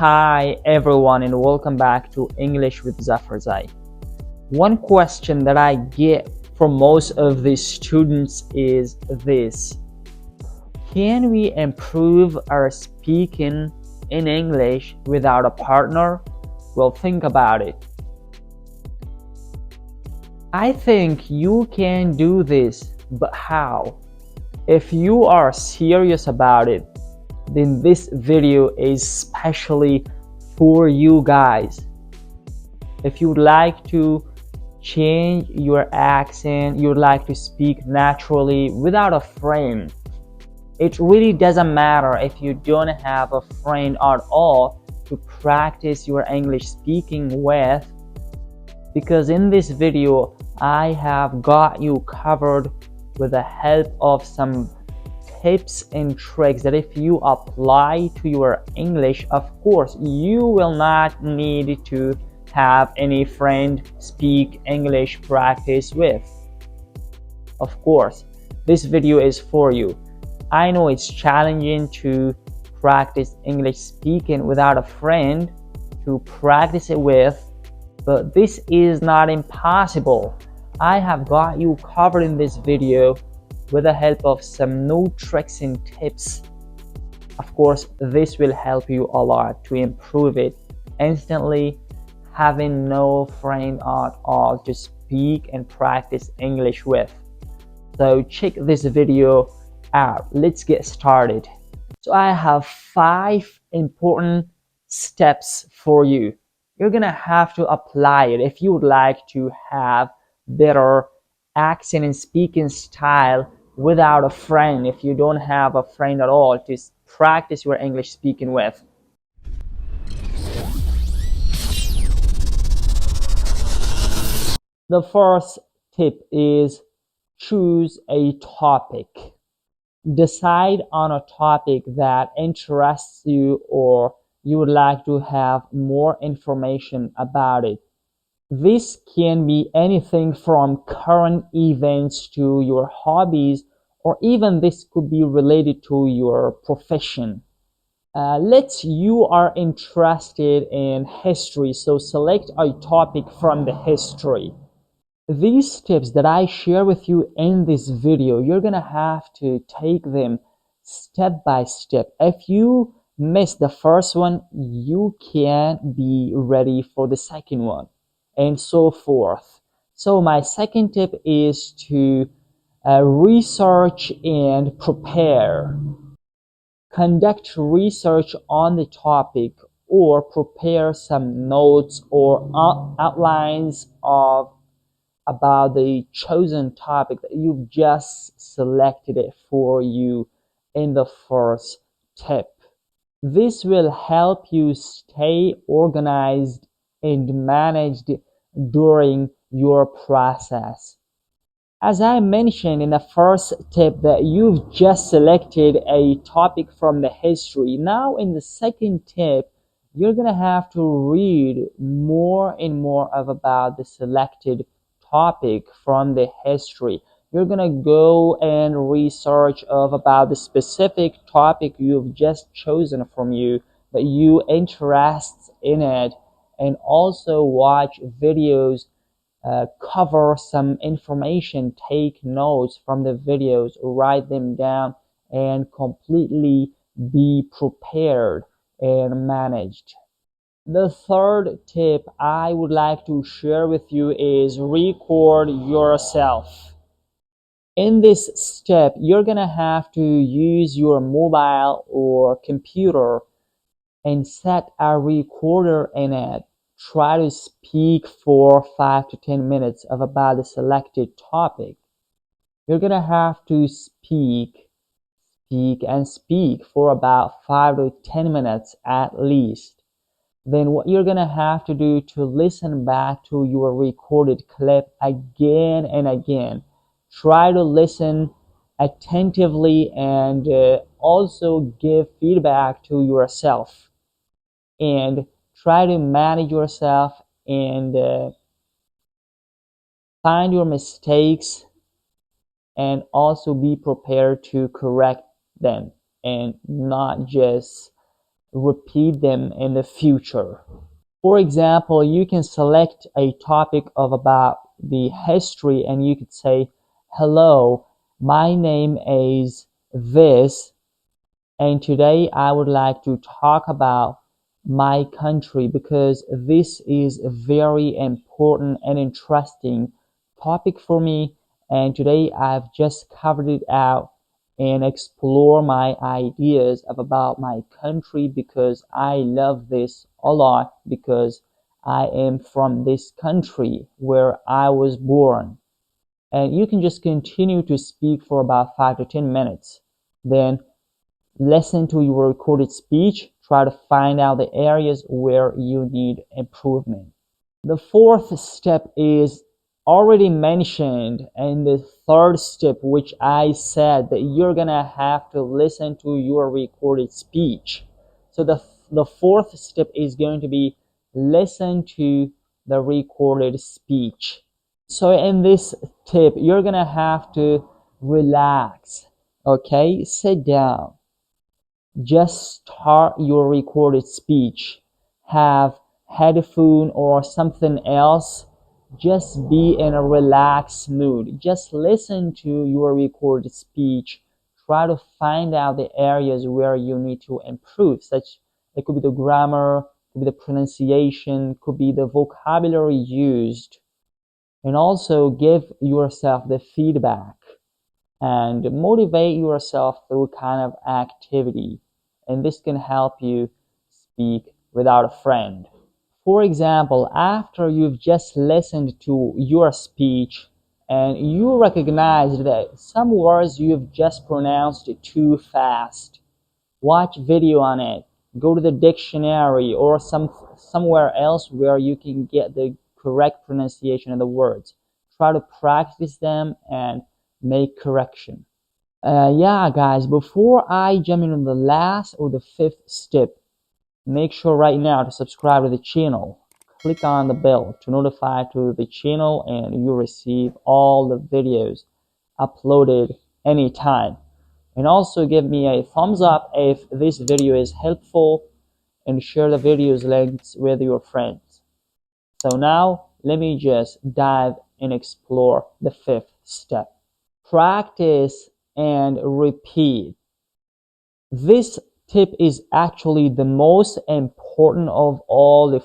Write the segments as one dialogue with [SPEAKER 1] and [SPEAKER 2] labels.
[SPEAKER 1] Hi everyone and welcome back to English with Zafarzai. One question that I get from most of the students is this: can we improve our speaking in English without a partner? Well, think about it. I think you can do this, but how? If you are serious about it, then this video is specially for you guys. If you'd like to change your accent, you'd like to speak naturally without a friend, it really doesn't matter if you don't have a friend at all to practice your English speaking with, because in this video I have got you covered with the help of some tips and tricks that if you apply to your English, of course you will not need to have any friend speak English practice with. Of course, this video is for you. I know it's challenging to practice English speaking without a friend to practice it with, but this is not impossible. I have got you covered in this video with the help of some new tricks and tips. Of course, this will help you a lot to improve it instantly, having no friend at all to speak and practice English with. So check this video out. Let's get started. So I have 5 important steps for you. You're gonna have to apply it if you would like to have better accent and speaking style without a friend, if you don't have a friend at all to practice your English speaking with. The first tip is choose a topic. Decide on a topic that interests you or you would like to have more information about it. This can be anything from current events to your hobbies, or even this could be related to your profession. Let's you are interested in history, so select a topic from the history. These tips that I share with you in this video, you're gonna have to take them step by step. If you miss the first one, you can't be ready for the second one, and so forth. So my second tip is to research and prepare. Conduct research on the topic or prepare some notes or outlines of about the chosen topic that you've just selected it for you in the first tip. This will help you stay organized and managed during your process. As I mentioned in the first tip that you've just selected a topic from the history, now in the second tip you're gonna have to read more and more of about the selected topic from the history. You're gonna go and research of about the specific topic you've just chosen from you that you interests in it, and also watch videos, cover some information, take notes from the videos, write them down, and completely be prepared and managed. The third tip I would like to share with you is record yourself. In this step, you're gonna have to use your mobile or computer and set a recorder in it. Try to speak for 5 to 10 minutes of about the selected topic. You're gonna have to speak and speak for about 5 to 10 minutes at least. Then what you're gonna have to do to listen back to your recorded clip again and again. Try to listen attentively and also give feedback to yourself, and try to manage yourself and find your mistakes and also be prepared to correct them and not just repeat them in the future. For example, you can select a topic of about the history and you could say, hello, my name is this, and today I would like to talk about my country because this is a very important and interesting topic for me. And today I've just covered it out and explore my ideas of about my country because I love this a lot because I am from this country where I was born. And you can just continue to speak for about 5 to 10 minutes. Then listen to your recorded speech, try to find out the areas where you need improvement. The fourth step is already mentioned, and the third step, which I said that you're gonna have to listen to your recorded speech. So the fourth step is going to be listen to the recorded speech. So in this tip, you're gonna have to relax, okay? Sit down. Just start your recorded speech. Have headphone or something else. Just be in a relaxed mood. Just listen to your recorded speech. Try to find out the areas where you need to improve, such it could be the grammar, could be the pronunciation, could be the vocabulary used. And also give yourself the feedback and motivate yourself through kind of activity. And this can help you speak without a friend. For example, after you've just listened to your speech and you recognize that some words you've just pronounced too fast, watch video on it, go to the dictionary or somewhere else where you can get the correct pronunciation of the words. Try to practice them and make correction. Yeah, guys, before I jump into the last or the fifth step, make sure right now to subscribe to the channel. Click on the bell to notify to the channel and you receive all the videos uploaded anytime. And also give me a thumbs up if this video is helpful and share the video's links with your friends. So now let me just dive and explore the fifth step. Practice and repeat. This tip is actually the most important of all the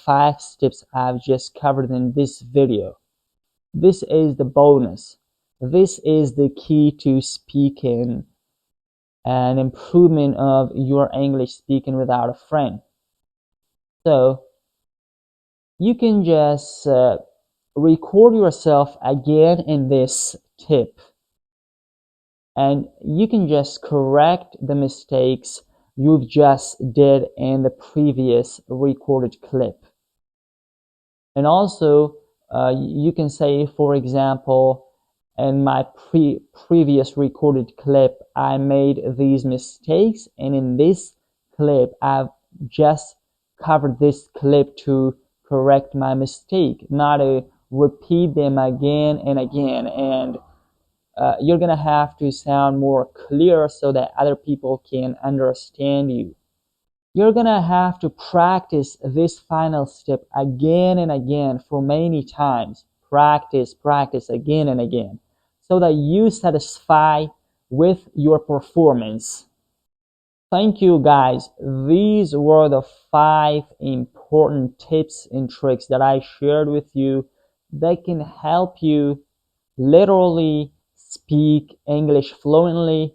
[SPEAKER 1] 5 steps I've just covered in this video. This is the bonus. This is the key to speaking and improvement of your English speaking without a friend. So you can just record yourself again in this tip and you can just correct the mistakes you've just did in the previous recorded clip. And also you can say, for example, in my previous recorded clip I made these mistakes, and in this clip I've just covered this clip to correct my mistake, not to repeat them again and again. And you're gonna have to sound more clear so that other people can understand you. You're gonna have to practice this final step again and again for many times. Practice again and again so that you satisfy with your performance. Thank you, guys. These were the 5 important tips and tricks that I shared with you that can help you literally speak English fluently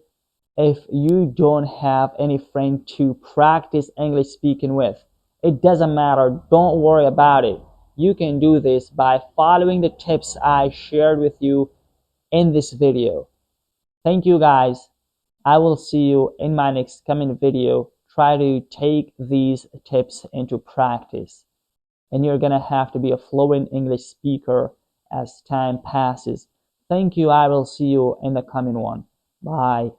[SPEAKER 1] if you don't have any friend to practice English speaking with. It doesn't matter. Don't worry about it. You can do this by following the tips I shared with you in this video. Thank you, guys. I will see you in my next coming video. Try to take these tips into practice. And you're gonna have to be a fluent English speaker as time passes. Thank you. I will see you in the coming one. Bye.